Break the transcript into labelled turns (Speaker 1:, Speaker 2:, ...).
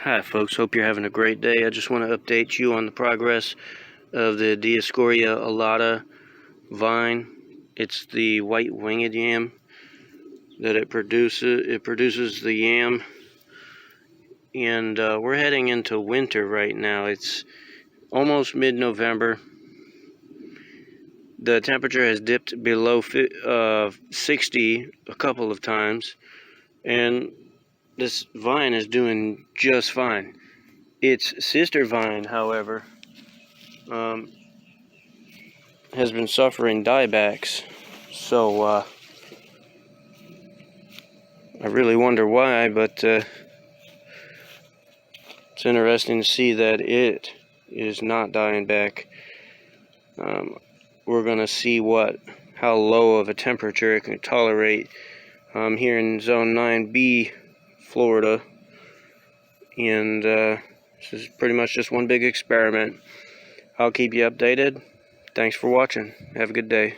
Speaker 1: Hi folks, hope you're having a great day. I just want to update you on the progress of the Dioscorea alata vine. It's the white winged yam that it produces. It produces the yam, and we're heading into winter right now. It's almost mid-November. The temperature has dipped below 60 a couple of times, and this vine is doing just fine. Its sister vine, however, has been suffering diebacks, so I really wonder why, but it's interesting to see that it is not dying back. We're gonna see how low of a temperature it can tolerate here in zone 9B, Florida, and this is pretty much just one big experiment. I'll keep you updated. Thanks for watching. Have a good day.